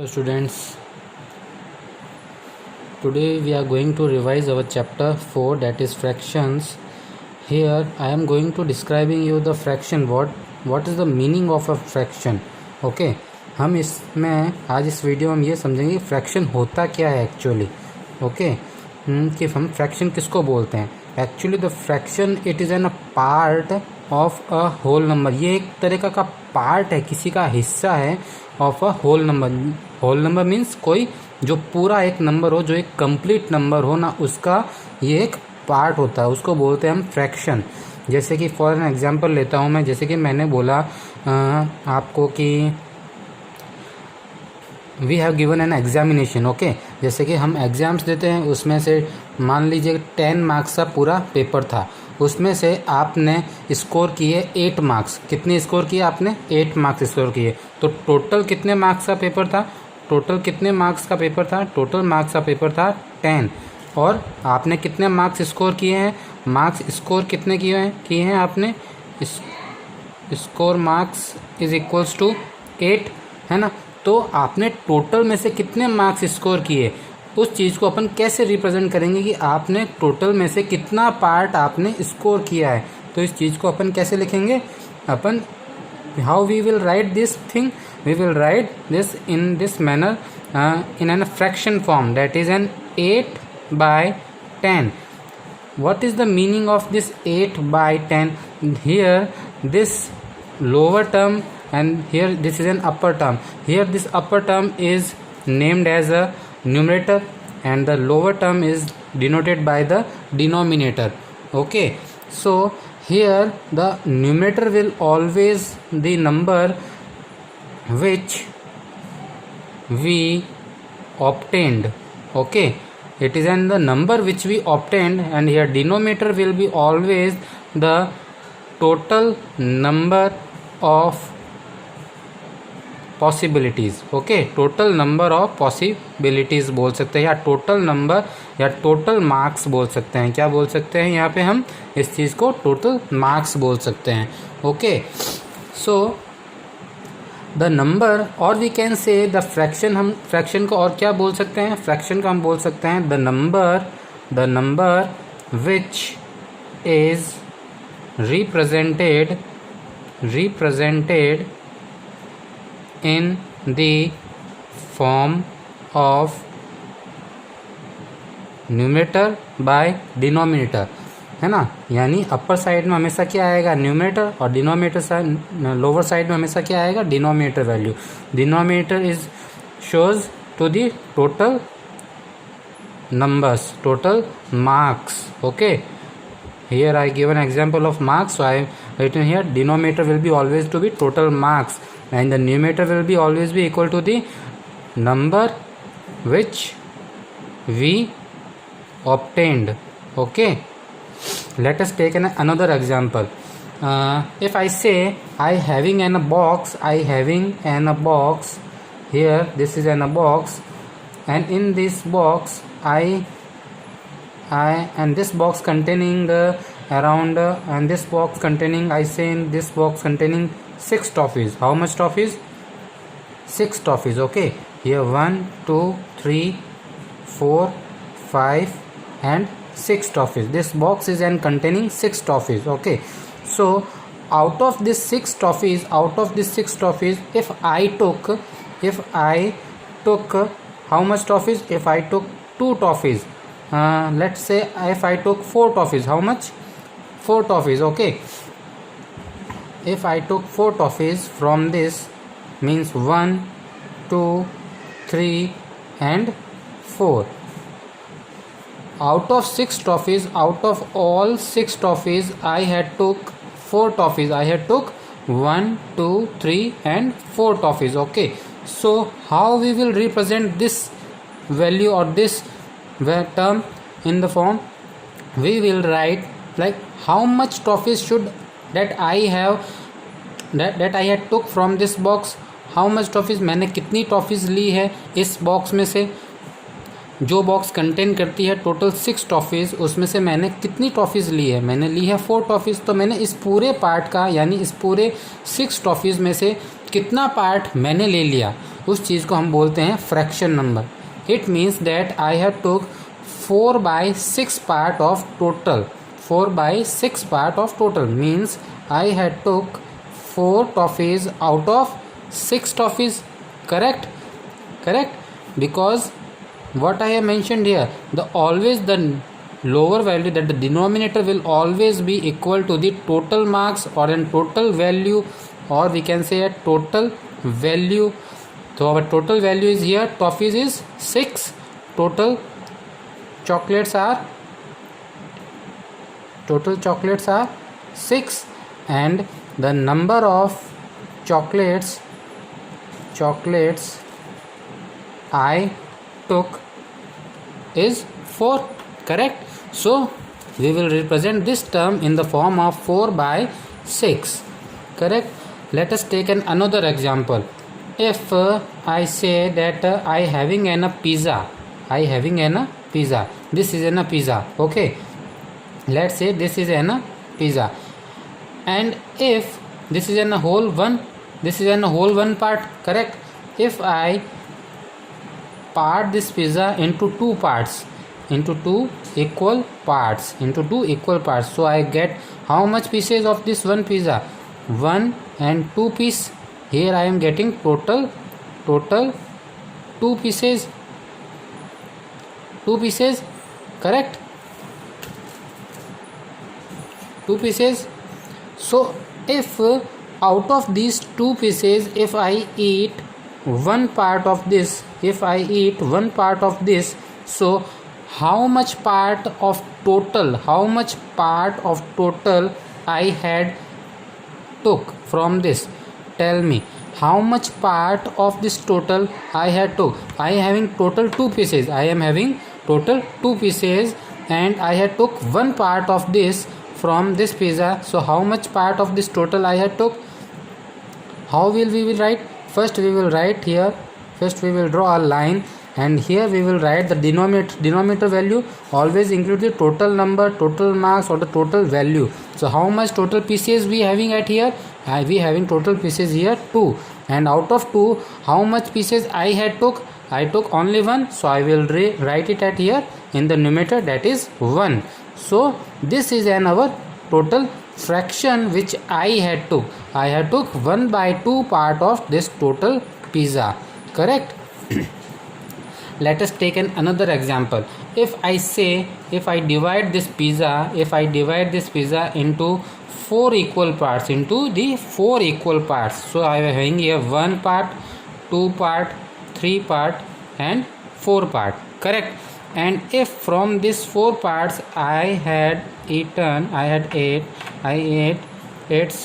Hello students, today we are going to revise our chapter 4, that is fractions. Here I am going to describing you the fraction, what is the meaning of a fraction. Okay, हम इसमें आज इस video में ये समझेंगे fraction होता क्या है एक्चुअली. ओके, कि हम फ्रैक्शन किसको बोलते हैं. Actually the fraction it is an a part of a whole number. ये एक तरीका का पार्ट है, किसी का हिस्सा है of a whole number. Whole number means कोई जो पूरा एक नंबर हो, जो एक कंप्लीट नंबर हो ना, उसका ये एक पार्ट होता है, उसको बोलते हैं हम फ्रैक्शन. जैसे कि फॉर एन एग्जांपल लेता हूँ मैं, जैसे कि मैंने बोला आपको कि we have given an examination. Okay, जैसे कि हम एग्ज़ाम्स देते हैं, उसमें से मान लीजिए 10 मार्क्स का पूरा पेपर था, उसमें से आपने स्कोर किए 8 मार्क्स. कितने स्कोर किए आपने? 8 मार्क्स स्कोर किए. तो टोटल कितने मार्क्स का पेपर था? टोटल कितने मार्क्स का पेपर था? टोटल मार्क्स का पेपर था 10. और आपने कितने मार्क्स स्कोर किए हैं? मार्क्स स्कोर कितने किए हैं आपने? Score marks is equals to 8, है ना. तो आपने टोटल में से कितने मार्क्स स्कोर किए, उस चीज़ को अपन कैसे रिप्रेजेंट करेंगे कि आपने टोटल में से कितना पार्ट आपने स्कोर किया है. तो इस चीज़ को अपन कैसे लिखेंगे? अपन how we will write this thing? We will write this in this manner, in a fraction form, that is an 8 by 10. What is the meaning of this 8 by 10? Here this lower term and here this is an upper term. Here this upper term is named as a numerator and the lower term is denoted by the denominator. Okay, so here the numerator will always the number which we obtained. Okay, it is the number which we obtained, and here denominator will be always the total number of possibilities. Okay, total number of possibilities बोल सकते हैं, या total number या total marks बोल सकते हैं. क्या बोल सकते हैं यहाँ पे हम? इस चीज़ को टोटल मार्क्स बोल सकते हैं. ओके, सो द नंबर, और we can say the fraction. हम फ्रैक्शन को और क्या बोल सकते हैं? फ्रैक्शन को हम बोल सकते हैं the number which is represented in the form of numerator by denominator, है ना. यानी अपर साइड में हमेशा क्या आएगा? न्यूमरेटर, और डिनोमिनेटर साइड, लोअर साइड में हमेशा क्या आएगा? Denominator value. Denominator is shows to the total numbers, total marks. Okay, here I give an example of marks, so I have written here denominator will be always to be total marks and the numerator will be always be equal to the number which we obtained. Okay, let us take another example. If I say I having a box here, this is a box, and in this box I and this box containing around and this box containing, I say in this box containing 6 toffees. How much toffees? 6 toffees. Okay, here 1 2 3 4 5 and 6 toffees. This box is and containing 6 toffees. Okay, so out of this 6 toffees, if I took how much toffees? If I took 2 toffees, let's say if I took 4 toffees, how much? 4 toffees. Okay, if I took 4 toffees from this, means 1 2 3 and 4. Out of 6 toffees, out of all 6 toffees, I had took 4 toffees. I had took 1 2 3 and 4 toffees. Okay, so how we will represent this value or this term in the form? We will write like how much toffees should that I have that I had took from this box. How much toffees, मैंने कितनी toffees ली है इस box में से. जो box contain करती है total 6 toffees, उसमें से मैंने कितनी टॉफ़ीज़ ली है? मैंने ली है 4 टॉफ़ीज़. तो मैंने इस पूरे पार्ट का, यानी इस पूरे 6 टॉफ़ीज़ में से कितना पार्ट मैंने ले लिया, उस चीज़ को हम बोलते हैं fraction number. It means that I have took 4/6 part of total. 4/6 part of total means I had took 4 toffees out of 6 toffees. Correct? Because what I have mentioned here, the lower value, that the denominator will always be equal to the total marks or in total value, or we can say a total value. So our total value is here, toffees is 6, total chocolates are 6, and the number of chocolates I took is 4. Correct? So we will represent this term in the form of 4/6. Correct? Let us take another example. If I say that I having a pizza. This is a pizza. Okay, let's say this is a pizza, and if this is a whole one part. Correct? If I part this pizza into two parts, into two equal parts, so I get how much pieces of this one pizza? 1 and 2 piece. Here I am getting total 2 pieces. Correct? 2 pieces. So if out of these 2 pieces, if I eat one part of this, so how much part of total I had took from this? Tell me, how much part of this total I had took? I am having total 2 pieces, and I had took one part of this from this pizza. So how much part of this total I had took? How will we write? First we will write here, we will draw a line, and here we will write the denominator value. Always include the total number, total marks, or the total value. So how much total pieces we having at here? We having total pieces here 2, and out of 2, how much pieces I had took? I took only 1, so I will write it at here in the numerator, that is 1. So this is our total fraction which I had took. 1/2 part of this total pizza. Correct? Let us take another example. If I divide this pizza into 4 equal parts, so I am having here 1 part, 2 part, 3 part, and 4 part. Correct? And if from these 4 parts I ate its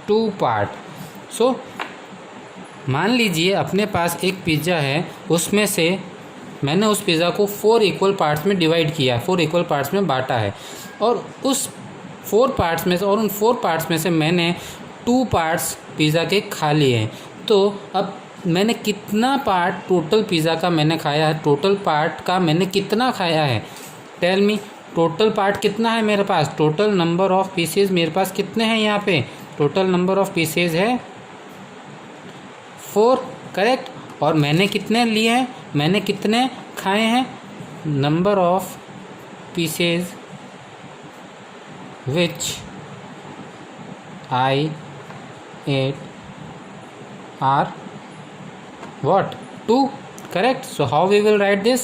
2 part. So मान लीजिए अपने पास एक pizza है, उसमें से मैंने उस pizza को 4 इक्वल पार्ट्स में डिवाइड किया, 4 इक्वल पार्ट्स में बांटा है, और उस 4 पार्ट्स में से, और उन 4 पार्ट्स में से मैंने 2 पार्ट्स पिज़्ज़ा के खा लिए हैं. तो अब मैंने कितना पार्ट टोटल पिज़्ज़ा का मैंने खाया है, टोटल पार्ट का मैंने कितना खाया है? टेल मी, टोटल पार्ट कितना है मेरे पास? टोटल नंबर ऑफ पीसेज मेरे पास कितने हैं? यहाँ पे टोटल नंबर ऑफ पीसेज है 4. करेक्ट? और मैंने कितने लिए हैं, मैंने कितने खाए हैं? Number of pieces which I ate are what? 2. Correct? So how we will write this?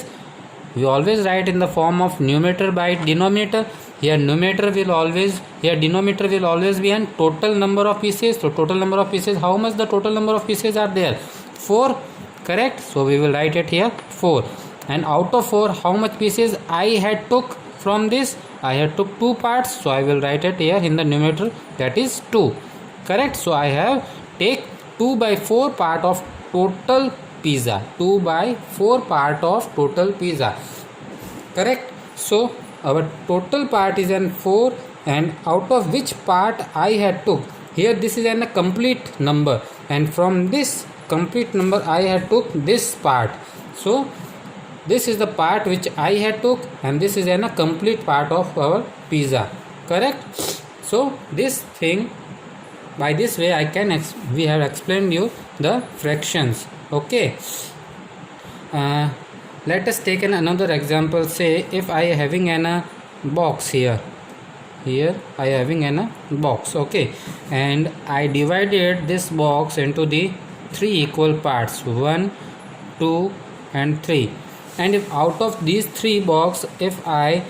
We always write in the form of numerator by denominator. Here denominator will always be an total number of pieces. So total number of pieces, how much the total number of pieces are there? 4. Correct? So we will write it here 4. And out of 4, how much pieces I had took from this? I had took 2 parts, so I will write it here in the numerator, that is 2. Correct? So I have take 2/4 part of total pizza. 2/4 part of total pizza. Correct? So our total part is an 4, and out of which part I had took? Here this is a complete number, and from this complete number I had took this part. So this is the part which I had took, and this is a complete part of our pizza. Correct? So this thing, by this way we have explained you the fractions. Okay. Let us take another example. Say if I having an box here I having an box, okay, and I divided this box into the three equal parts, 1, 2 and 3. And if out of these three box, if I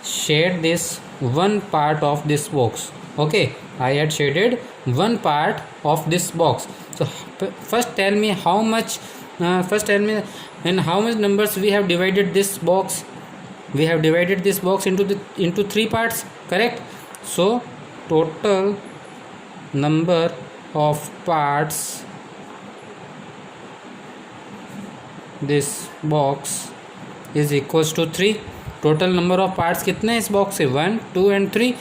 shade this one part of this box, okay, I had shaded one part of this box. So first tell me how much in how much numbers we have divided this box. We have divided this box into three parts, correct? So total number of parts this box is equals to 3. Total number of parts कितने हैं इस box से, 1, 2 and 3.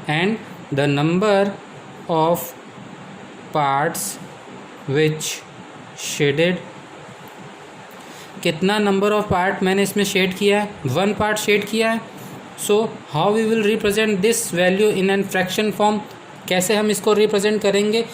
And the number of parts which shaded, कितना number of part मैंने इसमें shade किया है, 1 part shade किया है. So how we will represent this value in an fraction form, कैसे हम इसको रिप्रेजेंट करेंगे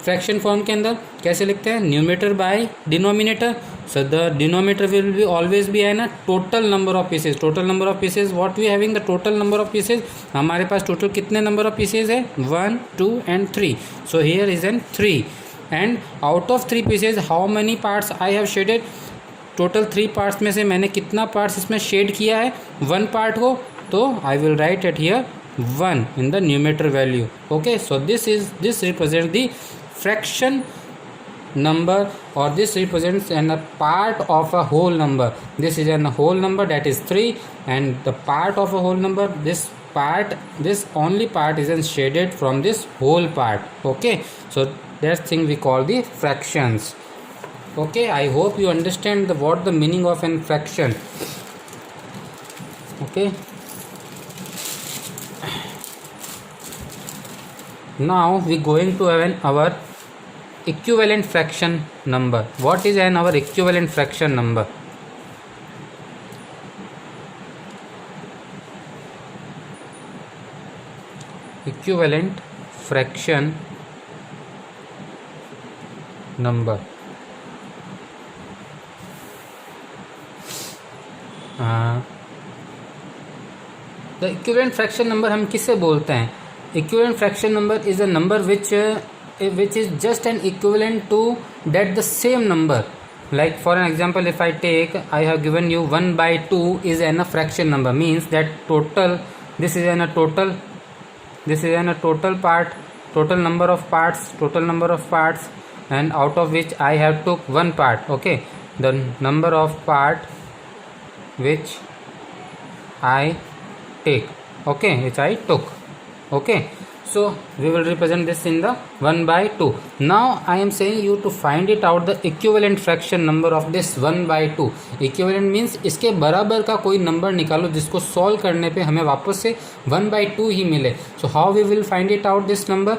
फ्रैक्शन फॉर्म के अंदर, कैसे लिखते हैं, numerator by denominator. So the denominator will be always be है ना total number of pieces. Total number of pieces what we having, the total number of pieces, हमारे पास टोटल कितने नंबर ऑफ पीसेज है, 1, 2 and 3. So here is an 3. And out of 3 pieces how many parts I have shaded, total 3 parts में से मैंने कितना parts इसमें shade किया है, 1 पार्ट को. तो I will write it here 1 in the numerator value. Okay, so this represents the fraction number, or this represents a part of a whole number. This is a whole number, that is 3, and the part of a whole number, this only part is shaded from this whole part. Okay, so that thing we call the fractions. Okay, I hope you understand what the meaning of an fraction. Okay, now we going to have our equivalent fraction number. What is our equivalent fraction number? Equivalent fraction number. The equivalent fraction number हम किससे बोलते हैं? Equivalent fraction number is a number which is just an equivalent to that the same number. Like for an example, if I take, I have given you 1/2 is a fraction number, means that total, this is a total part, total number of parts, and out of which I have took one part. Okay, the number of part which I take, okay, which I took. Okay, so we will represent this in the 1/2. Now I am saying you to find it out the equivalent fraction number of this 1/2. Equivalent means इसके बराबर का कोई number निकालो जिसको solve करने पे हमें वापस से 1/2 ही मिले. So how we will find it out this number,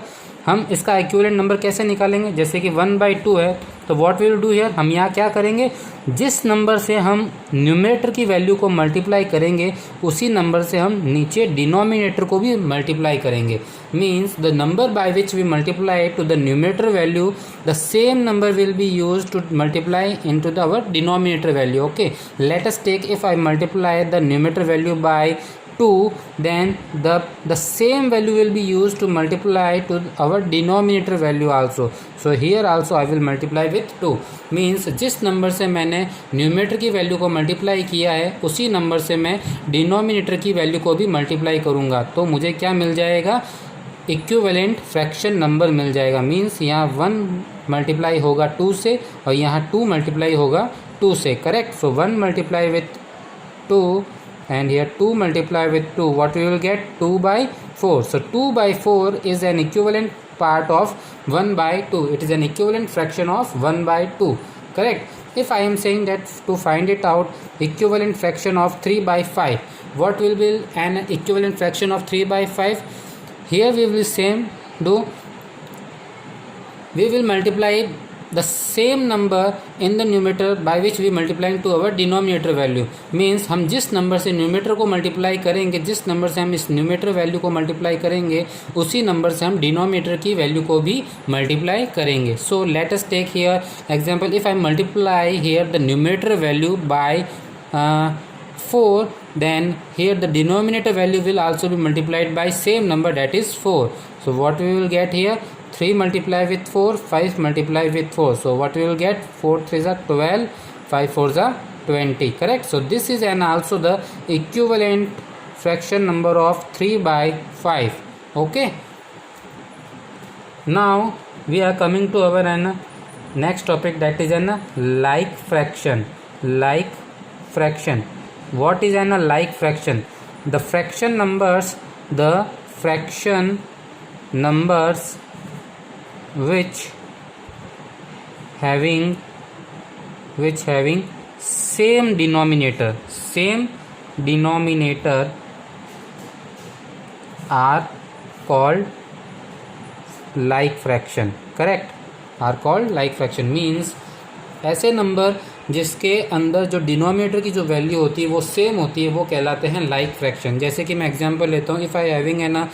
हम इसका इक्विवेलेंट नंबर कैसे निकालेंगे, जैसे कि 1/2 है, तो what we will do here, हम यहाँ क्या करेंगे, जिस नंबर से हम न्यूमरेटर की वैल्यू को मल्टीप्लाई करेंगे उसी नंबर से हम नीचे डिनोमिनेटर को भी मल्टीप्लाई करेंगे. Means the number by which we multiply to the numerator value, the same number will be use to multiply into the our denominator value. Okay, let us take if I multiply the numerator value by 2, then the same value will be used to multiply to our denominator value also. So here also I will multiply with 2. Means जिस number से मैंने numerator की value को multiply किया है उसी number से मैं डिनोमिनेटर की वैल्यू को भी मल्टीप्लाई करूँगा, तो मुझे क्या मिल जाएगा, इक्विवेलेंट फ्रैक्शन नंबर मिल जाएगा. मीन्स यहाँ 1 मल्टीप्लाई होगा 2 से और यहाँ 2 मल्टीप्लाई होगा 2 से, correct. So 1 multiply with 2 and here 2 multiply with 2, what we will get, 2/4. So 2/4 is an equivalent part of 1/2. It is an equivalent fraction of 1/2, correct. If I am saying that to find it out equivalent fraction of 3/5, what will be an equivalent fraction of 3/5? Here we will same do, we will multiply the same number in the numerator by which we multiplying to our denominator value means हम जिस number से numerator को multiply करेंगे, जिस number से हम इस numerator value को मल्टीप्लाई करेंगे, उसी नंबर से हम डिनोमिनेटर की वैल्यू को भी मल्टीप्लाई करेंगे. So let us take here example. If I multiply here the numerator value by 4, then here the denominator value will also be multiplied by same number, that is 4. So what we will get here, 3 multiply with 4, 5 multiply with 4. So what we will get, 4 3s are 12, 5 4s are 20, correct? So this is and also the equivalent fraction number of 3 by 5. Okay, now we are coming to our next topic, that is like fraction. Like fraction. What is a like fraction? The fraction numbers which having same denominator are called like fraction, correct? Are called like fraction means ऐसे number जिसके अंदर जो denominator की जो value होती है वो same होती है, वो कहलाते हैं लाइक फ्रैक्शन. जैसे कि मैं एग्जांपल लेता हूँ. If I having an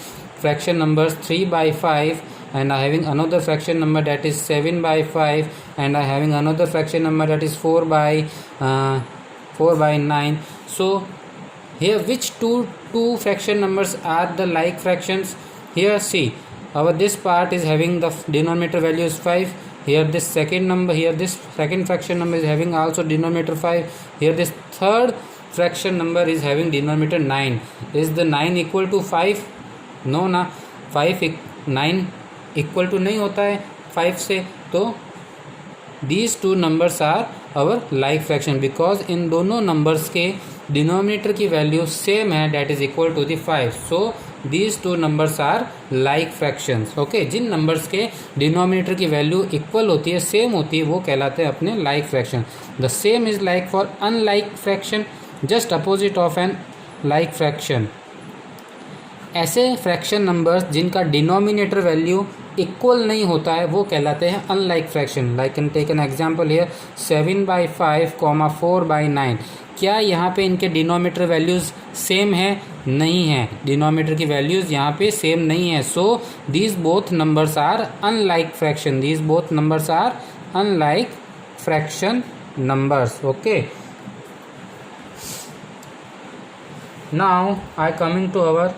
fraction numbers 3/5 and I having another fraction number that is 7/5 and I having another fraction number that is 4/9. So here which two fraction numbers are the like fractions? Here see, our this part is having the denominator value is 5. Here this second number, here this second fraction number is having also denominator 5. Here this third fraction number is having denominator 9. Is the 9 equal to 5? No ना, 9 equal to नहीं होता है 5 से. तो these two numbers are our like fraction because इन दोनों numbers के denominator की value same है, that is equal to the 5. So these two numbers are like fractions. Okay, Jin numbers के denominator की value equal होती है, same होती है, वो कहलाते हैं अपने like fraction. The same is like for unlike fraction, just opposite of an like fraction. ऐसे फ्रैक्शन नंबर्स जिनका डिनोमिनेटर वैल्यू इक्वल नहीं होता है वो कहलाते हैं unlike fraction. Like can take an example here 7/5, 4/9. क्या यहाँ पे इनके डिनोमिनेटर वैल्यूज़ सेम है? नहीं है, डिनोमिनेटर की वैल्यूज़ यहाँ पे सेम नहीं है. So these both numbers are unlike fraction. These both numbers are unlike fraction numbers. Okay, now I coming to our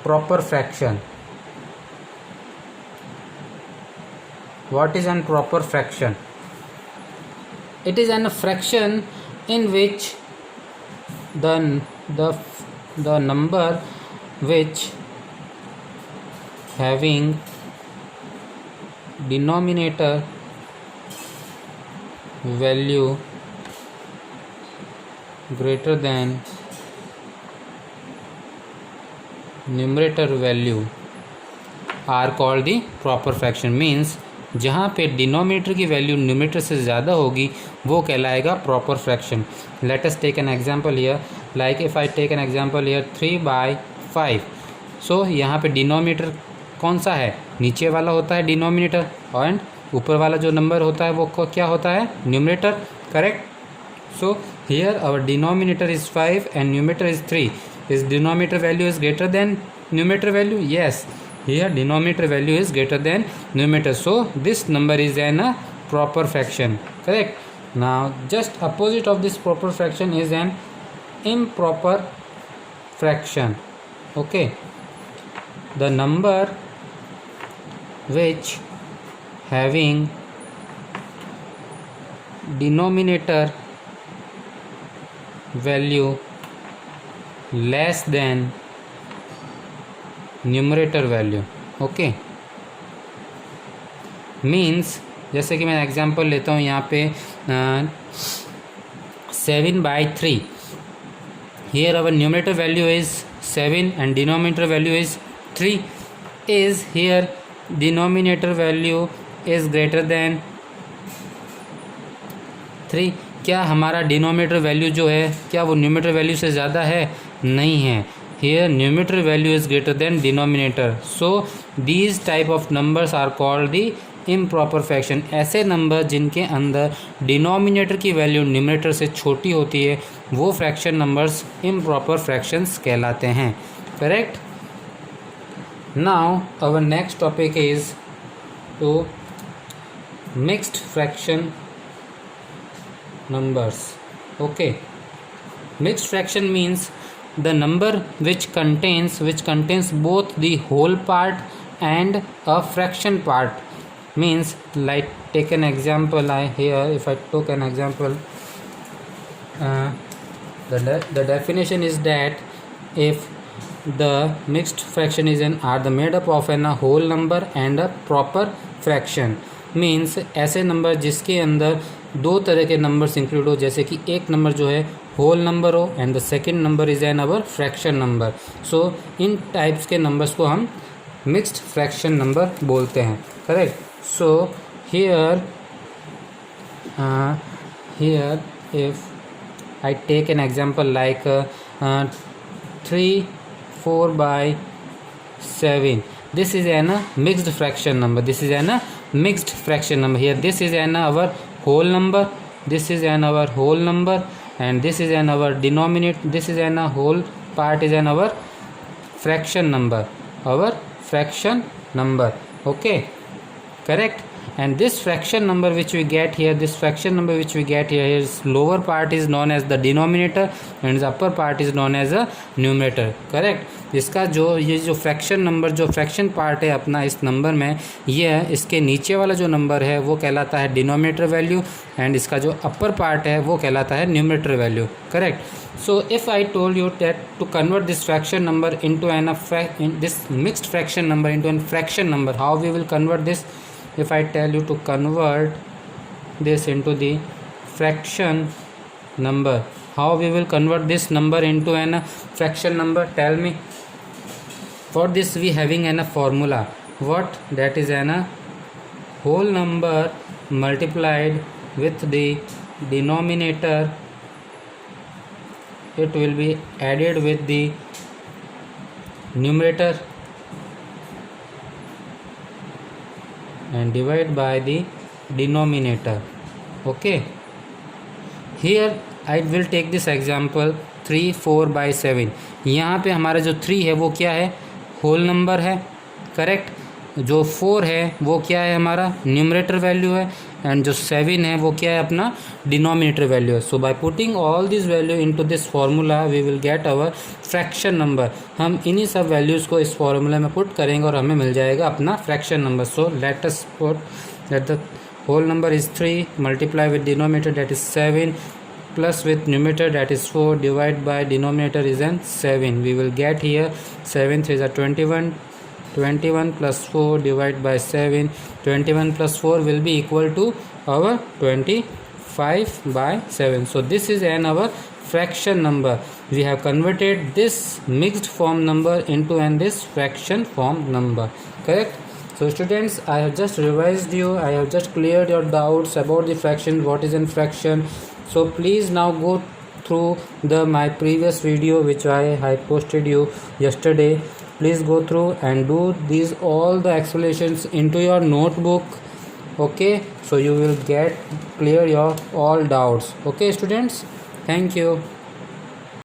proper fraction. What is an proper fraction? It is an fraction in which the number which having denominator value greater than numerator value are called the proper fraction. Means जहाँ पे denominator की value numerator से ज़्यादा होगी वो कहलाएगा proper fraction. Let us take an example here. Like if I take an example here 3/5. So यहाँ पे डिनोमिनेटर कौन सा है? नीचे वाला होता है डिनोमिनेटर एंड ऊपर वाला जो नंबर होता है वो क्या होता है? Numerator, correct? So here our denominator is 5 and numerator is 3. Is denominator value is greater than numerator value? Yes, here denominator value is greater than numerator. So this number is an proper fraction, correct? Now just opposite of this proper fraction is an improper fraction. Okay, the number which having denominator value less than numerator value. Okay, means जैसे कि मैं example लेता हूँ यहाँ पे 7/3. Here our numerator value is 7 and denominator value is 3. Is here denominator value is greater than 3. क्या हमारा denominator value जो है क्या वो न्यूमरेटर वैल्यू से ज़्यादा है? नहीं है. Here numerator value is greater than denominator. So these type of numbers are called the improper fraction, ऐसे नंबर जिनके अंदर डिनोमिनेटर की वैल्यू न्यूमरेटर से छोटी होती है वो फ्रैक्शन नंबर्स इम्प्रॉपर फ्रैक्शंस कहलाते हैं। Correct. Now our next topic is to mixed fraction numbers. Okay, mixed fraction means the number which contains both the whole part and a fraction part. Means, like, take an example. If I took an example, the definition is that if the mixed fraction is are the made up of a whole number and a proper fraction. Means ऐसे number जिसके अंदर दो तरह के numbers include हो, जैसे कि एक नंबर जो है होल नंबर हो and the second number is an our fraction number. So इन टाइप्स के नंबर्स को हम मिक्स्ड फ्रैक्शन नंबर बोलते हैं। Correct. So here if I take an example like 3, 4/7, this is an mixed fraction number. This is an mixed fraction number. Here this is an our whole number, this is an our whole number, and this is an our denominator, this is an whole part is an our fraction number, okay, correct. And this fraction number which we get here, is lower part is known as the denominator and the upper part is known as a numerator. Correct. इसका ये जो fraction number, जो fraction part है अपना इस number में, ये इसके नीचे वाला जो नंबर है वो कहलाता है डिनोमिनेटर वैल्यू एंड इसका जो अपर पार्ट है वो कहलाता है numerator value. Correct. So if I told you that to convert this fraction number into this mixed fraction number into an fraction number, how we will convert this? If I tell you to convert this into the fraction number, how we will convert this number into an fraction number? Tell me. For this we having an formula. What? That is an whole number multiplied with the denominator. It will be added with the numerator and divide by the denominator. Okay, here I will take this example 3, 4/7. यहाँ पे हमारा जो 3 है वो क्या है? Whole number है। Correct. जो 4 है वो क्या है? हमारा न्यूमरेटर वैल्यू है एंड जो 7 है वो क्या है? अपना डिनोमिनेटर वैल्यू है। So by putting all this value into this formula we will get our fraction number. हम इन्हीं सब वैल्यूज़ को इस फार्मूला में पुट करेंगे और हमें मिल जाएगा अपना fraction number. So let us put that the whole number is 3 multiply with denominator that is 7 plus with numerator that is 4 divide by denominator is an 7. We will get here 7 3s are 21. 21 plus 4 divide by 7. 21 plus 4 will be equal to our 25/7. So this is our fraction number. We have converted this mixed form number into this fraction form number. Correct. So students, I have just revised you. I have just cleared your doubts about the fraction. What is in fraction? So please now go through my previous video which I posted you yesterday. Please go through and do these all the explanations into your notebook. Okay, so you will get clear your all doubts. Okay students, thank you.